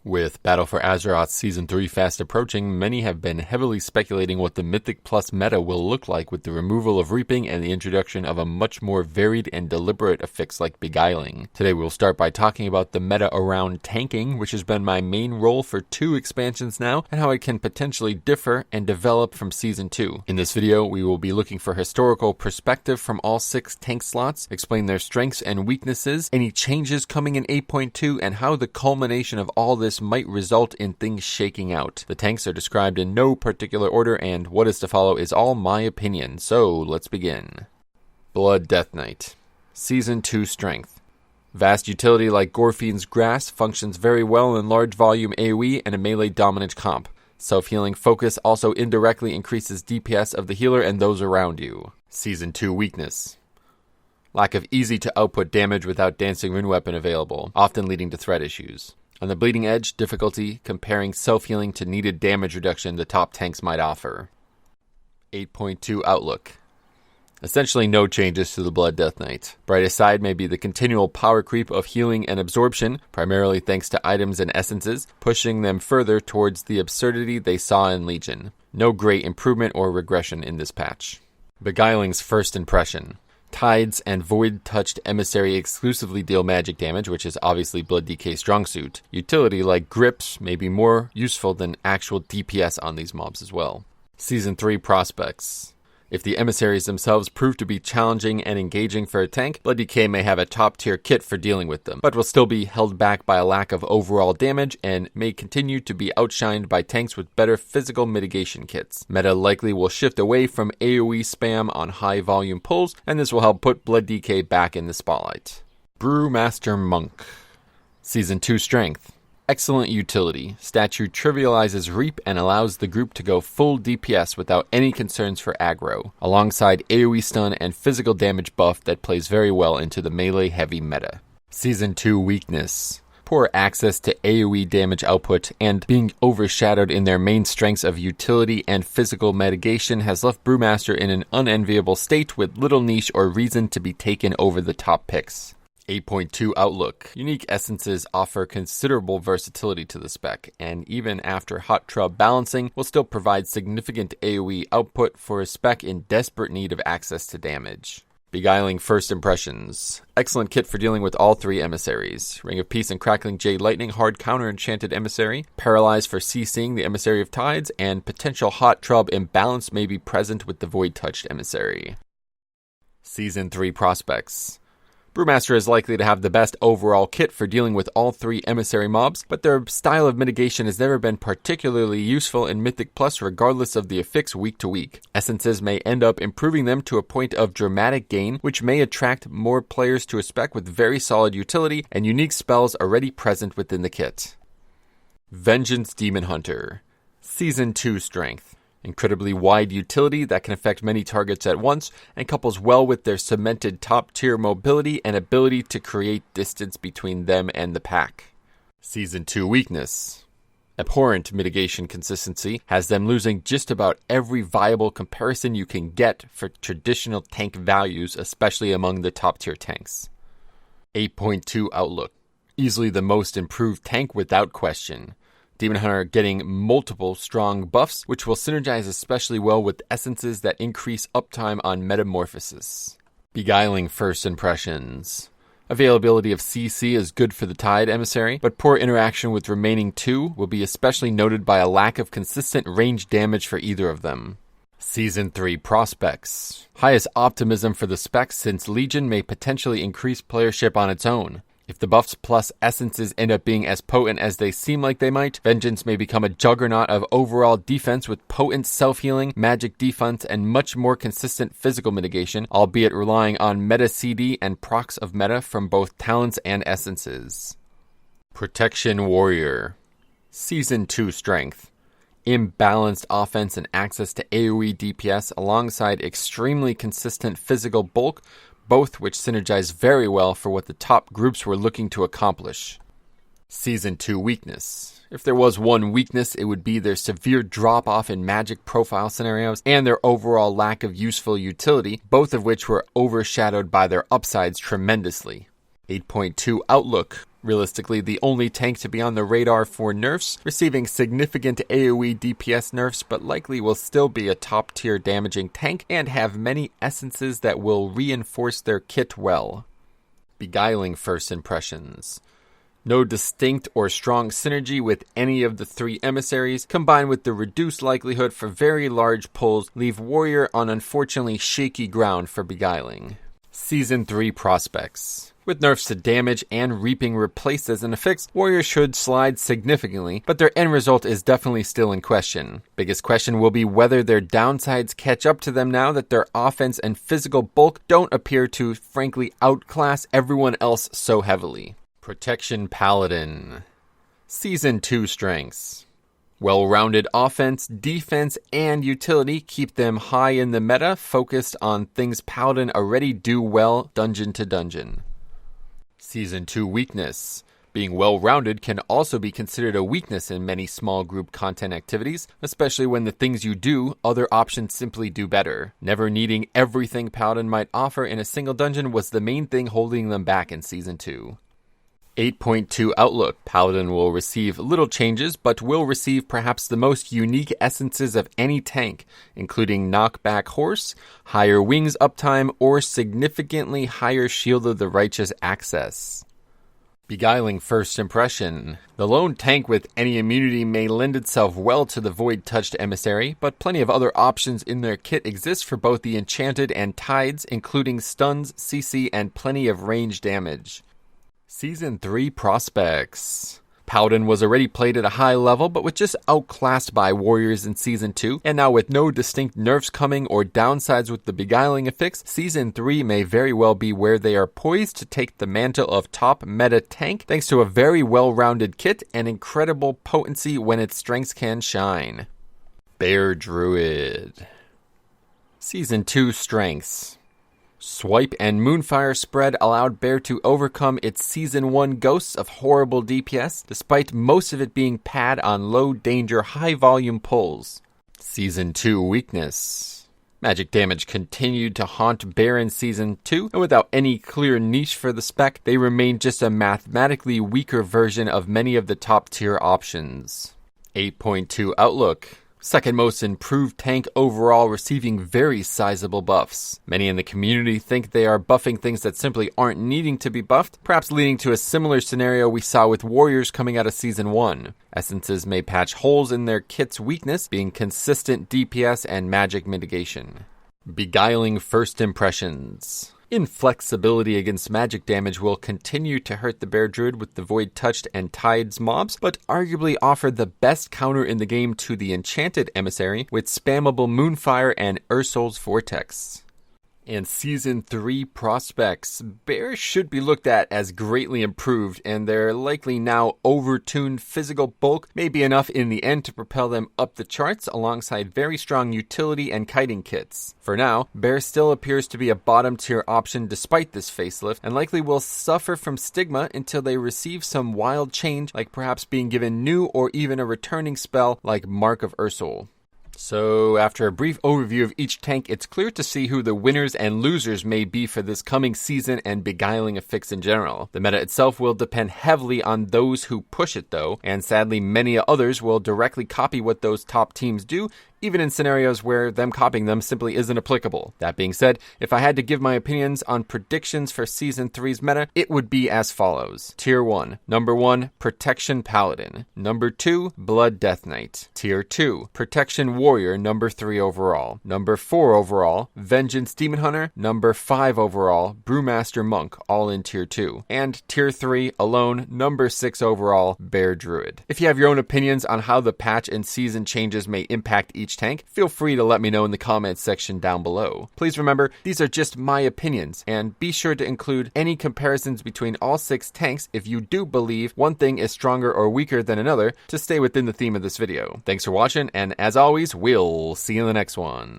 With Battle for Azeroth Season 3 fast approaching, many have been heavily speculating what the Mythic Plus meta will look like with the removal of Reaping and the introduction of a much more varied and deliberate affix like Beguiling. Today we'll start by talking about the meta around tanking, which has been my main role for 2 expansions now, and how it can potentially differ and develop from Season 2. In this video, we will be looking for historical perspective from all 6 tank slots, explain their strengths and weaknesses, any changes coming in 8.2, and how the culmination of all this might result in things shaking out. The tanks are described in no particular order, and what is to follow is all my opinion, so let's begin. Blood Death Knight. Season 2 Strength. Vast utility like Gorfien's Grass functions very well in large volume AoE and a melee dominant comp. Self-healing focus also indirectly increases DPS of the healer and those around you. Season 2 Weakness. Lack of easy to output damage without Dancing Rune Weapon available, often leading to threat issues. On the bleeding edge, difficulty comparing self-healing to needed damage reduction the top tanks might offer. 8.2 Outlook. Essentially no changes to the Blood Death Knight. Brightest side may be the continual power creep of healing and absorption, primarily thanks to items and essences, pushing them further towards the absurdity they saw in Legion. No great improvement or regression in this patch. Beguiling's first impression. Tides and Void-touched Emissary exclusively deal magic damage, which is obviously Blood DK strong suit. Utility like grips may be more useful than actual DPS on these mobs as well. Season 3 Prospects. If the emissaries themselves prove to be challenging and engaging for a tank, Blood DK may have a top-tier kit for dealing with them, but will still be held back by a lack of overall damage and may continue to be outshined by tanks with better physical mitigation kits. Meta likely will shift away from AoE spam on high-volume pulls, and this will help put Blood DK back in the spotlight. Brewmaster Monk. Season 2 Strength. Excellent utility. Statue trivializes Reap and allows the group to go full DPS without any concerns for aggro, alongside AoE stun and physical damage buff that plays very well into the melee-heavy meta. Season 2 Weakness. Poor access to AoE damage output and being overshadowed in their main strengths of utility and physical mitigation has left Brewmaster in an unenviable state with little niche or reason to be taken over the top picks. 8.2 Outlook. Unique essences offer considerable versatility to the spec, and even after hot trub balancing, will still provide significant AoE output for a spec in desperate need of access to damage. Beguiling First Impressions. Excellent kit for dealing with all 3 emissaries. Ring of Peace and Crackling Jade Lightning hard counter enchanted emissary. Paralyze for CCing the Emissary of Tides, and potential hot trub imbalance may be present with the Void-touched emissary. Season 3 Prospects. Brewmaster is likely to have the best overall kit for dealing with all 3 emissary mobs, but their style of mitigation has never been particularly useful in Mythic Plus regardless of the affix week to week. Essences may end up improving them to a point of dramatic gain, which may attract more players to a spec with very solid utility and unique spells already present within the kit. Vengeance Demon Hunter. Season 2 Strength. Incredibly wide utility that can affect many targets at once and couples well with their cemented top-tier mobility and ability to create distance between them and the pack. Season 2 Weakness. Abhorrent mitigation consistency has them losing just about every viable comparison you can get for traditional tank values, especially among the top-tier tanks. 8.2 Outlook. Easily the most improved tank without question. Demon Hunter getting multiple strong buffs, which will synergize especially well with essences that increase uptime on metamorphosis. Beguiling First Impressions. Availability of CC is good for the Tide Emissary, but poor interaction with remaining 2 will be especially noted by a lack of consistent range damage for either of them. Season 3 Prospects. Highest optimism for the specs since Legion may potentially increase playership on its own. If the buffs plus essences end up being as potent as they seem like they might, Vengeance may become a juggernaut of overall defense with potent self-healing, magic defense, and much more consistent physical mitigation, albeit relying on meta CD and procs of meta from both talents and essences. Protection Warrior. Season 2 Strength. Imbalanced offense and access to AoE DPS alongside extremely consistent physical bulk, both which synergize very well for what the top groups were looking to accomplish. Season 2 Weakness. If there was one weakness, it would be their severe drop-off in magic profile scenarios and their overall lack of useful utility, both of which were overshadowed by their upsides tremendously. 8.2 Outlook. Realistically, the only tank to be on the radar for nerfs, receiving significant AoE DPS nerfs, but likely will still be a top tier damaging tank and have many essences that will reinforce their kit well. Beguiling first impressions. No distinct or strong synergy with any of the three emissaries, combined with the reduced likelihood for very large pulls, leave Warrior on unfortunately shaky ground for Beguiling. Season 3 prospects. With nerfs to damage and reaping replaced as an affix, Warrior should slide significantly, but their end result is definitely still in question. Biggest question will be whether their downsides catch up to them now that their offense and physical bulk don't appear to, frankly, outclass everyone else so heavily. Protection Paladin. Season 2 strengths. Well-rounded offense, defense, and utility keep them high in the meta, focused on things Paladin already do well dungeon to dungeon. Season 2 weakness. Being well-rounded can also be considered a weakness in many small group content activities, especially when the things you do, other options simply do better. Never needing everything Paladin might offer in a single dungeon was the main thing holding them back in Season 2. 8.2 Outlook. Paladin will receive little changes, but will receive perhaps the most unique essences of any tank, including knockback horse, higher wings uptime, or significantly higher Shield of the Righteous access. Beguiling first impression. The lone tank with any immunity may lend itself well to the void-touched emissary, but plenty of other options in their kit exist for both the enchanted and tides, including stuns, CC, and plenty of range damage. Season 3 prospects. Paladin was already played at a high level, but was just outclassed by Warriors in Season 2, and now with no distinct nerfs coming or downsides with the Beguiling affix, Season 3 may very well be where they are poised to take the mantle of top meta tank thanks to a very well-rounded kit and incredible potency when its strengths can shine. Bear Druid. Season 2 strengths. Swipe and Moonfire spread allowed Bear to overcome its Season 1 ghosts of horrible DPS, despite most of it being pad on low danger, high volume pulls. Season 2 weakness. Magic damage continued to haunt Bear in Season 2, and without any clear niche for the spec, they remained just a mathematically weaker version of many of the top tier options. 8.2 Outlook. Second most improved tank overall, receiving very sizable buffs. Many in the community think they are buffing things that simply aren't needing to be buffed, perhaps leading to a similar scenario we saw with Warriors coming out of Season 1. Essences may patch holes in their kit's weakness, being consistent DPS and magic mitigation. Beguiling first impressions. Inflexibility against magic damage will continue to hurt the Bear Druid with the Void Touched and Tides mobs, but arguably offer the best counter in the game to the Enchanted Emissary with spammable Moonfire and Ursol's Vortex. And Season 3 prospects. Bears should be looked at as greatly improved, and their likely now over-tuned physical bulk may be enough in the end to propel them up the charts alongside very strong utility and kiting kits. For now, Bear still appears to be a bottom-tier option despite this facelift, and likely will suffer from stigma until they receive some wild change, like perhaps being given new or even a returning spell like Mark of Ursol. So, after a brief overview of each tank, it's clear to see who the winners and losers may be for this coming season and Beguiling affix in general. The meta itself will depend heavily on those who push it though, and sadly many others will directly copy what those top teams do, even in scenarios where them copying them simply isn't applicable. That being said, if I had to give my opinions on predictions for Season 3's meta, it would be as follows. Tier 1. Number 1, Protection Paladin. Number 2, Blood Death Knight. Tier 2, Protection Warrior, number 3 overall. Number 4 overall, Vengeance Demon Hunter. Number 5 overall, Brewmaster Monk, all in Tier 2. And Tier 3, alone, number 6 overall, Bear Druid. If you have your own opinions on how the patch and season changes may impact each tank, feel free to let me know in the comments section down below. Please remember, these are just my opinions, and be sure to include any comparisons between all 6 tanks if you do believe one thing is stronger or weaker than another to stay within the theme of this video. Thanks for watching, and as always, we'll see you in the next one.